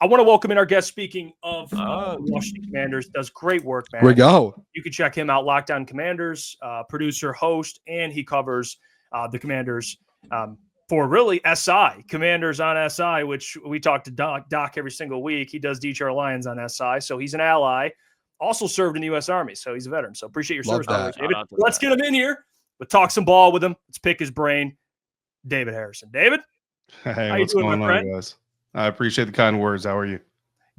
I want to welcome in our guest. Speaking of Washington Commanders, does great work, man. We go. You can check him out, Lockdown Commanders, producer, host, and he covers the Commanders for really SI, Commanders on SI, which we talk to Doc every single week. He does Detroit Lions on SI, so he's an ally. Also served in the U.S. Army, so he's a veteran. So appreciate your service, David. Let's get him in here. We'll talk some ball with him. Let's pick his brain. David Harrison. David? Hey, what's going on, guys? I appreciate the kind words. How are you?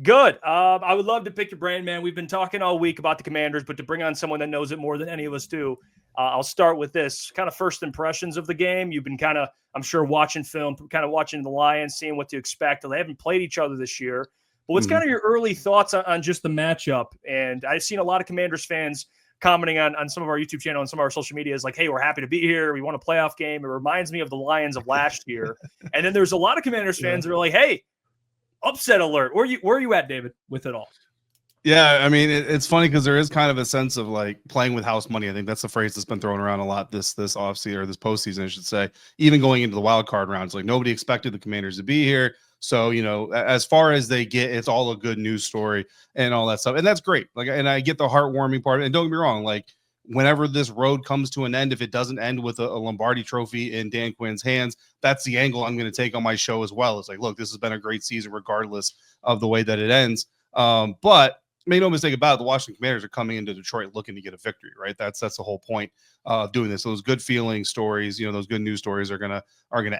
Good. I would love to pick your brain, man. We've been talking all week about the Commanders, but to bring on someone that knows it more than any of us do, I'll start with this. Kind of first impressions of the game. You've been kind of, I'm sure, watching film, kind of watching the Lions, seeing what to expect. They haven't played each other this year. But what's kind of your early thoughts on just the matchup? And I've seen a lot of Commanders fans commenting on some of our YouTube channel and some of our social media is like, hey, we're happy to be here. We won a playoff game. It reminds me of the Lions of last year. And then there's a lot of Commanders fans that are like, hey, upset alert. Where are you at, David, with it all? Yeah, I mean, it's funny because there is kind of a sense of like playing with house money. I think that's the phrase that's been thrown around a lot this offseason or this postseason, I should say. Even going into the wild card rounds, like nobody expected the Commanders to be here. So, you know, as far as they get, it's all a good news story and all that stuff. And that's great. Like, and I get the heartwarming part. And don't get me wrong, like whenever this road comes to an end, if it doesn't end with a Lombardi trophy in Dan Quinn's hands, that's the angle I'm going to take on my show as well. It's like, look, this has been a great season regardless of the way that it ends. But make no mistake about it, the Washington Commanders are coming into Detroit looking to get a victory, right? That's the whole point of doing this. So those good feeling stories, you know, those good news stories are gonna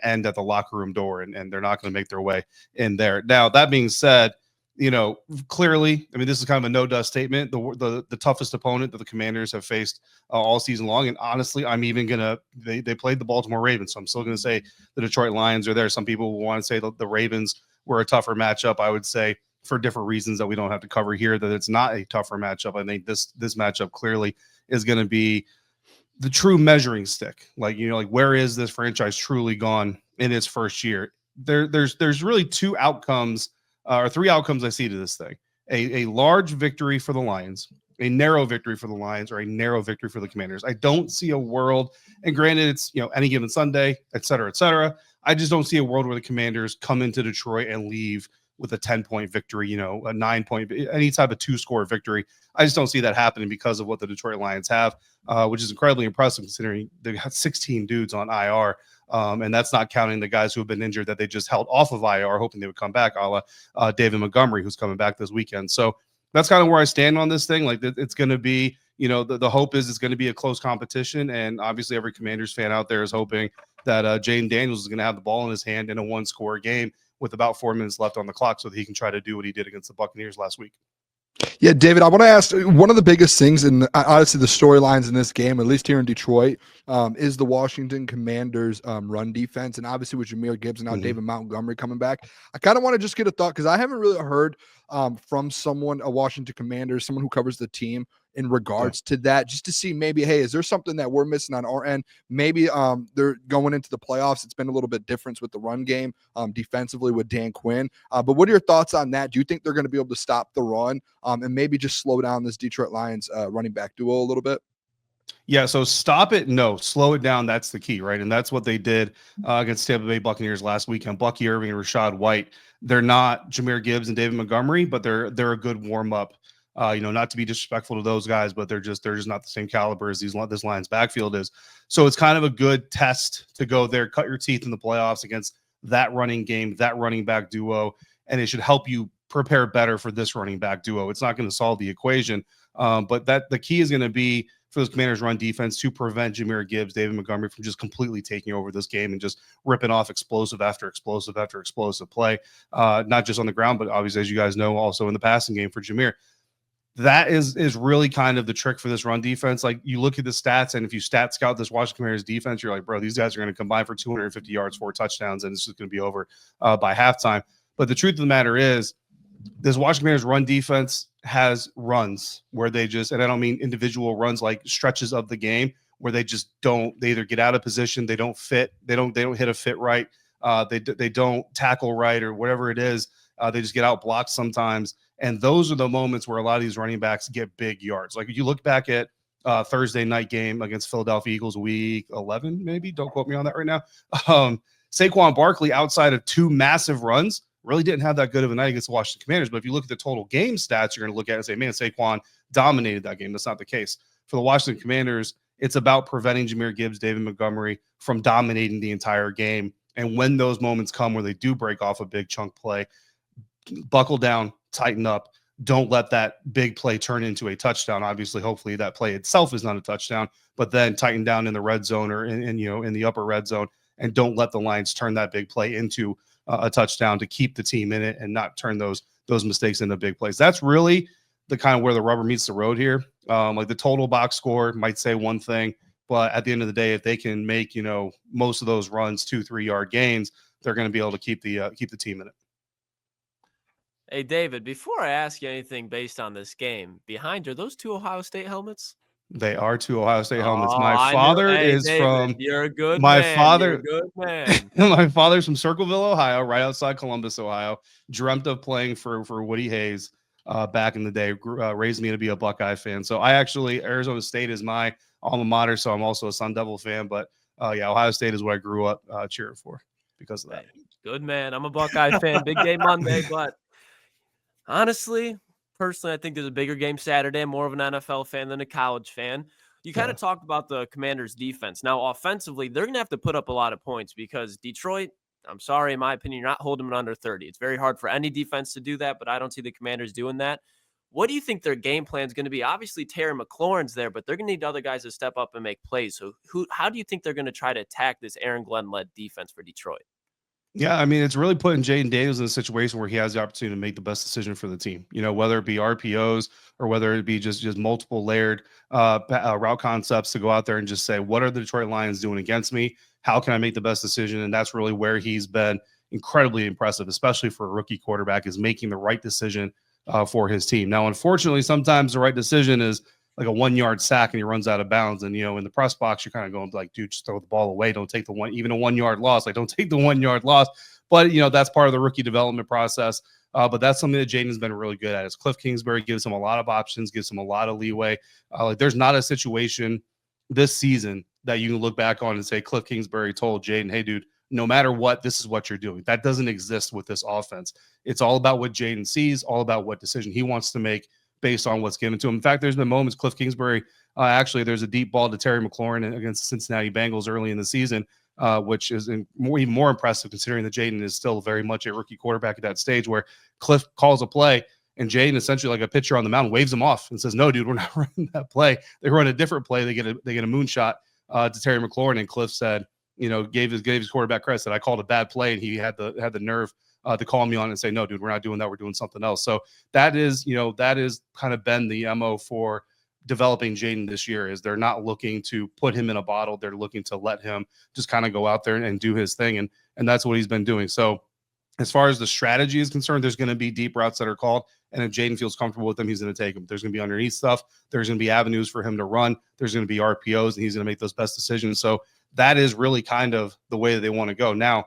end at the locker room door, and they're not gonna make their way in there. Now, that being said, you know, clearly, I mean, this is kind of a no-dust statement. The toughest opponent that the Commanders have faced all season long, and honestly, I'm even gonna they played the Baltimore Ravens, so I'm still gonna say the Detroit Lions are there. Some people will want to say the Ravens were a tougher matchup. I would say, for different reasons that we don't have to cover here, that it's not a tougher matchup. I think this matchup clearly is going to be the true measuring stick. Like, you know, like where is this franchise truly gone in its first year? There's really two outcomes or three outcomes I see to this thing: a large victory for the Lions, a narrow victory for the Lions, or a narrow victory for the Commanders. I don't see a world, and granted, it's, you know, any given Sunday, et cetera, et cetera. I just don't see a world where the Commanders come into Detroit and leave with a 10-point victory, you know, a 9-point, any type of 2-score victory. I just don't see that happening because of what the Detroit Lions have, which is incredibly impressive considering they got 16 dudes on IR. And that's not counting the guys who have been injured that they just held off of IR, hoping they would come back, a la David Montgomery, who's coming back this weekend. So that's kind of where I stand on this thing. Like, it's going to be, you know, the hope is it's going to be a close competition. And obviously every Commanders fan out there is hoping that Jaden Daniels is going to have the ball in his hand in a 1-score game with about 4 minutes left on the clock so that he can try to do what he did against the Buccaneers last week. Yeah, David, I want to ask, one of the biggest things, and honestly the storylines in this game, at least here in Detroit, is the Washington Commanders run defense. And obviously with Jahmyr Gibbs and now David Montgomery coming back, I kind of want to just get a thought, because I haven't really heard from someone, a Washington Commanders, someone who covers the team, in regards to that, just to see maybe, hey, is there something that we're missing on our end? Maybe they're going into the playoffs. It's been a little bit different with the run game defensively with Dan Quinn. But what are your thoughts on that? Do you think they're going to be able to stop the run and maybe just slow down this Detroit Lions running back duo a little bit? Yeah, so stop it. No, slow it down. That's the key, right? And that's what they did against Tampa Bay Buccaneers last weekend. Bucky Irving and Rashad White. They're not Jahmyr Gibbs and David Montgomery, but they're a good warm-up. You know, not to be disrespectful to those guys, but they're just not the same caliber as this Lions backfield is. So it's kind of a good test to go there, cut your teeth in the playoffs against that running game, that running back duo, and it should help you prepare better for this running back duo. It's not going to solve the equation, but the key is going to be for those Commanders' run defense to prevent Jahmyr Gibbs, David Montgomery from just completely taking over this game and just ripping off explosive after explosive after explosive play, not just on the ground, but obviously, as you guys know, also in the passing game for Jahmyr. That is really kind of the trick for this run defense. Like, you look at the stats, and if you stat scout this Washington Commanders defense, you're like, bro, these guys are going to combine for 250 yards, 4 touchdowns, and it's just going to be over by halftime. But the truth of the matter is, this Washington Commanders run defense has runs where they just, and I don't mean individual runs like stretches of the game, where they just don't, they either get out of position, they don't fit, they don't hit a fit right, they don't tackle right, or whatever it is. They just get out blocked sometimes. And those are the moments where a lot of these running backs get big yards. Like, if you look back at Thursday night game against Philadelphia Eagles, week 11, maybe, don't quote me on that right now. Saquon Barkley, outside of 2 massive runs, really didn't have that good of a night against the Washington Commanders. But if you look at the total game stats, you're going to look at it and say, man, Saquon dominated that game. That's not the case. For the Washington Commanders, it's about preventing Jahmyr Gibbs, David Montgomery from dominating the entire game. And when those moments come where they do break off a big chunk play, buckle down, tighten up. Don't let that big play turn into a touchdown. Obviously, hopefully that play itself is not a touchdown, but then tighten down in the red zone or in the upper red zone, and don't let the Lions turn that big play into a touchdown to keep the team in it and not turn those mistakes into big plays. That's really the kind of where the rubber meets the road here. Like the total box score might say one thing, but at the end of the day, if they can make, most of those runs 2-3 yard gains, they're going to be able to keep the team in it. Hey, David, before I ask you anything based on this game, behind you, are those 2 Ohio State helmets? They are 2 Ohio State helmets. Oh, My father is David, from. You're a good my man. father. You're a good man. My father's from Circleville, Ohio, right outside Columbus, Ohio. Dreamt of playing for Woody Hayes back in the day. Raised me to be a Buckeye fan. So Arizona State is my alma mater. So I'm also a Sun Devil fan. But Ohio State is what I grew up cheering for because of that. Good man. I'm a Buckeye fan. Big game Monday, but. Honestly, personally, I think there's a bigger game Saturday. I'm more of an NFL fan than a college fan. You kind of talked about the Commanders' defense. Now, offensively, they're going to have to put up a lot of points because Detroit, I'm sorry, in my opinion, you're not holding them under 30. It's very hard for any defense to do that, but I don't see the Commanders doing that. What do you think their game plan is going to be? Obviously, Terry McLaurin's there, but they're going to need other guys to step up and make plays. So how do you think they're going to try to attack this Aaron Glenn-led defense for Detroit? Yeah, I mean, it's really putting Jaden Daniels in a situation where he has the opportunity to make the best decision for the team, whether it be RPOs or whether it be just multiple layered route concepts to go out there and just say, what are the Detroit Lions doing against me? How can I make the best decision? And that's really where he's been incredibly impressive, especially for a rookie quarterback, is making the right decision for his team. Now, unfortunately, sometimes the right decision is like a 1 yard sack and he runs out of bounds. And, in the press box, you're kind of going like, dude, just throw the ball away. Don't take even a 1 yard loss. Like, don't take the 1 yard loss. But, that's part of the rookie development process. But that's something that Jaden's been really good at. Is Cliff Kingsbury gives him a lot of options, gives him a lot of leeway. There's not a situation this season that you can look back on and say Cliff Kingsbury told Jaden, hey, dude, no matter what, this is what you're doing. That doesn't exist with this offense. It's all about what Jaden sees, all about what decision he wants to make based on what's given to him. In fact, there's been moments Cliff Kingsbury, there's a deep ball to Terry McLaurin against the Cincinnati Bengals early in the season, which is even more impressive considering that Jaden is still very much a rookie quarterback at that stage, where Cliff calls a play and Jaden, essentially like a pitcher on the mound, waves him off and says, no, dude, we're not running that play. They run a different play. They get a moonshot to Terry McLaurin, and Cliff said, gave his quarterback credit, said I called a bad play, and he had the nerve to call me on and say, no, dude, we're not doing that. We're doing something else. So that is kind of been the MO for developing Jaden this year. Is they're not looking to put him in a bottle. They're looking to let him just kind of go out there and do his thing. And that's what he's been doing. So as far as the strategy is concerned, there's going to be deep routes that are called. And if Jaden feels comfortable with them, he's going to take them. There's going to be underneath stuff. There's going to be avenues for him to run. There's going to be RPOs, and he's going to make those best decisions. So that is really kind of the way that they want to go. Now,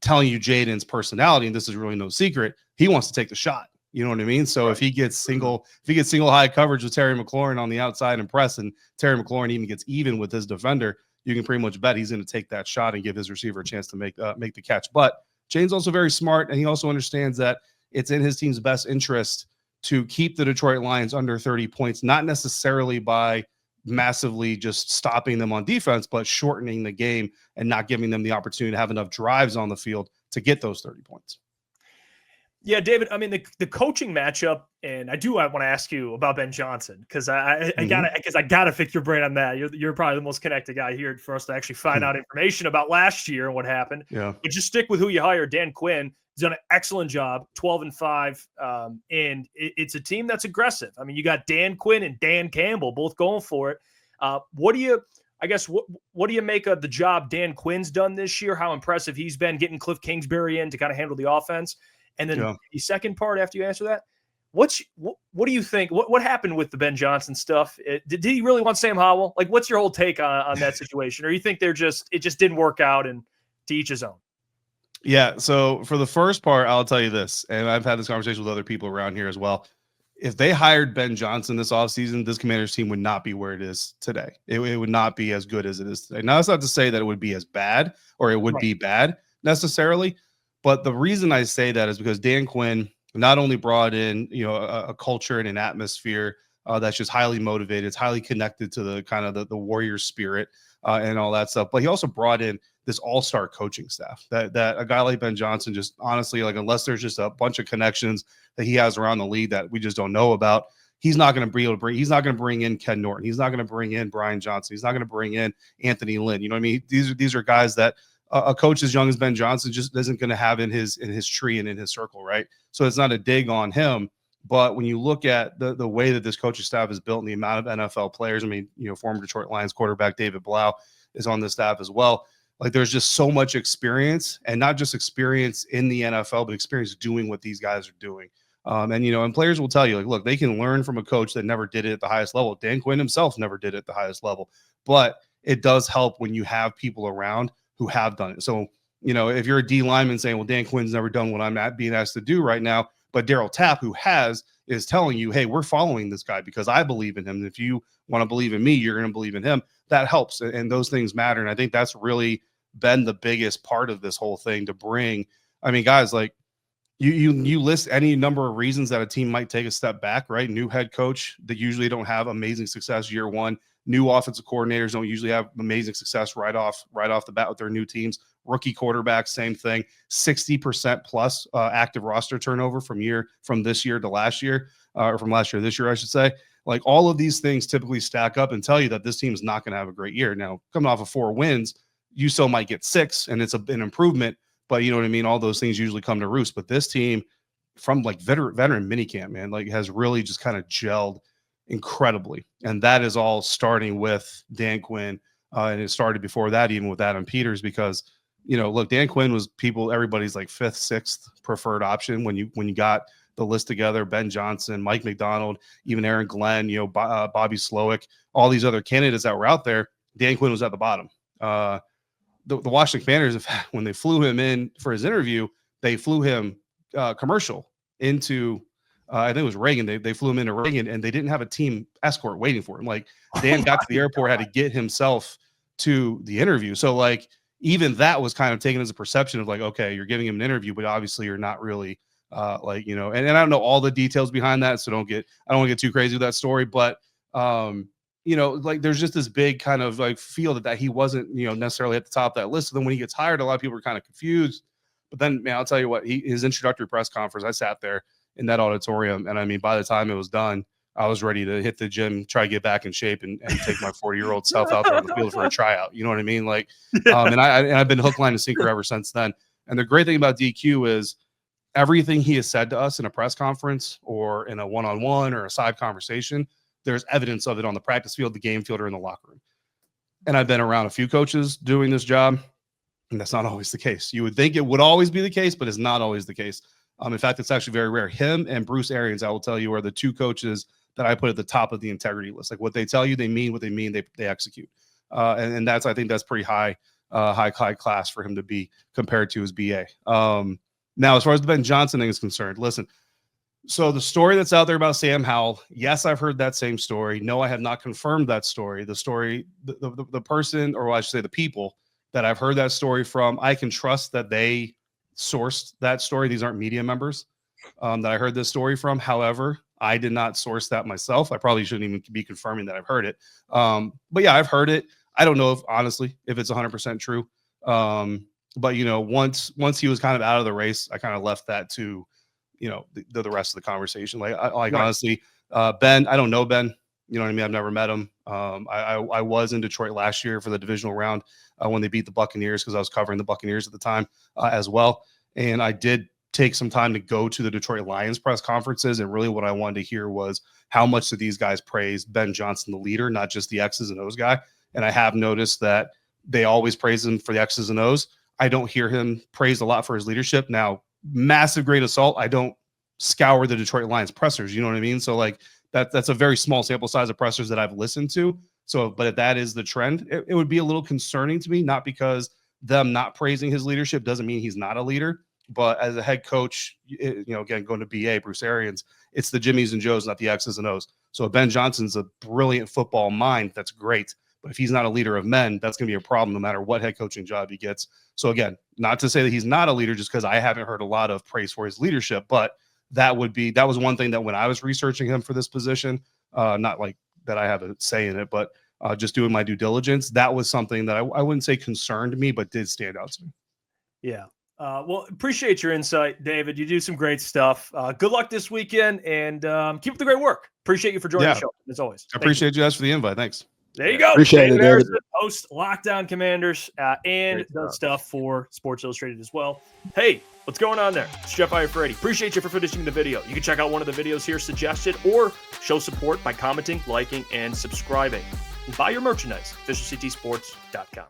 telling you Jaden's personality, and this is really no secret, he wants to take the shot. You know what I mean? So if he gets single high coverage with Terry McLaurin on the outside and press, and Terry McLaurin even gets even with his defender, you can pretty much bet he's going to take that shot and give his receiver a chance to make the catch. But Jaden's also very smart, and he also understands that it's in his team's best interest to keep the Detroit Lions under 30 points, not necessarily by massively just stopping them on defense, but shortening the game and not giving them the opportunity to have enough drives on the field to get those 30 points. Yeah, David, I mean, the coaching matchup, and I want to ask you about Ben Johnson, because I gotta pick your brain on that. You're probably the most connected guy here for us to actually find out information about last year and what happened. Yeah. But just stick with who you hired. Dan Quinn has done an excellent job, 12-5, and it's a team that's aggressive. I mean, you got Dan Quinn and Dan Campbell both going for it. What do you make of the job Dan Quinn's done this year? How impressive he's been getting Cliff Kingsbury in to kind of handle the offense. And then the second part, after you answer that, what do you think? What happened with the Ben Johnson stuff? Did he really want Sam Howell? Like, what's your whole take on that situation? Or you think it just didn't work out, and to each his own? Yeah. So for the first part, I'll tell you this, and I've had this conversation with other people around here as well. If they hired Ben Johnson this offseason, this Commanders team would not be where it is today. It would not be as good as it is today. Now, that's not to say that it would be as bad or it would be bad necessarily, But the reason I say that is because Dan Quinn not only brought in, a culture and an atmosphere that's just highly motivated, it's highly connected to the kind of the warrior spirit and all that stuff, but he also brought in this all-star coaching staff that a guy like Ben Johnson, just honestly, like, unless there's just a bunch of connections that he has around the league that we just don't know about, he's not going to be able to he's not going to bring in Ken Norton. He's not going to bring in Brian Johnson. He's not going to bring in Anthony Lynn. You know what I mean? These are guys that a coach as young as Ben Johnson just isn't going to have in his tree and in his circle, right? So it's not a dig on him. But when you look at the way that this coaching staff is built and the amount of NFL players, I mean, former Detroit Lions quarterback David Blau is on the staff as well. Like, there's just so much experience, and not just experience in the NFL, but experience doing what these guys are doing. And players will tell you, like, look, they can learn from a coach that never did it at the highest level. Dan Quinn himself never did it at the highest level, but it does help when you have people around who have done it. So, if you're a D lineman saying, well, Dan Quinn's never done what I'm being asked to do right now, but Daryl Tapp, who is telling you, hey, we're following this guy because I believe in him. And if you want to believe in me, you're going to believe in him. That helps. And those things matter. And I think that's really been the biggest part of this whole thing to bring. I mean, guys, like, you list any number of reasons that a team might take a step back, right? New head coach that usually don't have amazing success year one. New offensive coordinators don't usually have amazing success right off the bat with their new teams. Rookie quarterbacks, same thing. 60% plus active roster turnover from this year to last year, or from last year to this year, I should say. Like, all of these things typically stack up and tell you that this team is not going to have a great year. Now, coming off of 4 wins, you still might get 6, and it's an improvement. But you know what I mean? All those things usually come to roost. But this team, from like veteran minicamp, man, like, has really just kind of gelled incredibly. And that is all starting with Dan Quinn. And it started before that, even with Adam Peters, because, look, Dan Quinn was everybody's like 5th, 6th preferred option when you got the list together. Ben Johnson, Mike McDonald, even Aaron Glenn, Bobby Slowick, all these other candidates that were out there. Dan Quinn was at the bottom. The Washington Commanders, when they flew him in for his interview, they flew him commercial into, I think it was Reagan. They flew him into Reagan, and they didn't have a team escort waiting for him. Like, Dan got to the airport, had to get himself to the interview. So, like, even that was kind of taken as a perception of, like, okay, you're giving him an interview, but obviously you're not really and I don't know all the details behind that, so I don't want to get too crazy with that story, but like, there's just this big kind of like feel that he wasn't, necessarily at the top of that list. So then when he gets hired, a lot of people are kind of confused. But then, man, I'll tell you what, his introductory press conference, I sat there in that auditorium, and I mean, by the time it was done, I was ready to hit the gym, try to get back in shape, and take my 40-year-old self out there on the field for a tryout. You know what I mean? Like, and I've been hook, line, and sinker ever since then. And the great thing about DQ is everything he has said to us in a press conference or in a one-on-one or a side conversation, there's evidence of it on the practice field, the game field, or in the locker room. And I've been around a few coaches doing this job, and that's not always the case. You would think it would always be the case, but it's not always the case. In fact, it's actually very rare. Him and Bruce Arians, I will tell you, are the 2 coaches that I put at the top of the integrity list. Like, what they tell you, they mean what they mean. They execute. And I think that's pretty high class for him to be compared to his BA. Now, as far as the Ben Johnson thing is concerned, listen. So the story that's out there about Sam Howell, yes, I've heard that same story. No, I have not confirmed that story. The person, or I should say the people that I've heard that story from, I can trust that they sourced that story. These aren't media members that I heard this story from. However, I did not source that myself. I probably shouldn't even be confirming that I've heard it. But yeah, I've heard it. I don't know if it's 100% true. But once he was kind of out of the race, I kind of left that to the rest of the conversation. Like, right. Honestly, Ben, I don't know Ben. You know what I mean? I've never met him. I was in Detroit last year for the divisional round when they beat the Buccaneers, because I was covering the Buccaneers at the time as well. And I did take some time to go to the Detroit Lions press conferences. And really what I wanted to hear was how much do these guys praise Ben Johnson, the leader, not just the X's and O's guy. And I have noticed that they always praise him for the X's and O's. I don't hear him praised a lot for his leadership. Now, massive great assault. I don't scour the Detroit Lions pressers. You know what I mean? So like that's a very small sample size of pressers that I've listened to. So, but if that is the trend, it would be a little concerning to me, not because them not praising his leadership doesn't mean he's not a leader, but as a head coach, again, going to BA, Bruce Arians, it's the Jimmies and Joes, not the X's and O's. So Ben Johnson's a brilliant football mind. That's great. But if he's not a leader of men, that's going to be a problem no matter what head coaching job he gets. So again, not to say that he's not a leader just because I haven't heard a lot of praise for his leadership, but that was one thing that when I was researching him for this position, not like that I have a say in it, but just doing my due diligence, that was something that I wouldn't say concerned me, but did stand out to me. Yeah. Well, appreciate your insight, David. You do some great stuff. Good luck this weekend, and keep up the great work. Appreciate you for joining the show, as always. I appreciate you guys for the invite. Thanks. There you go. Appreciate it, David. Harrison, host Locked On Commanders, and does stuff for Sports Illustrated as well. Hey, what's going on there? It's Jeff Iafrate. Appreciate you for finishing the video. You can check out one of the videos here suggested or show support by commenting, liking, and subscribing. And buy your merchandise, officialctsports.com.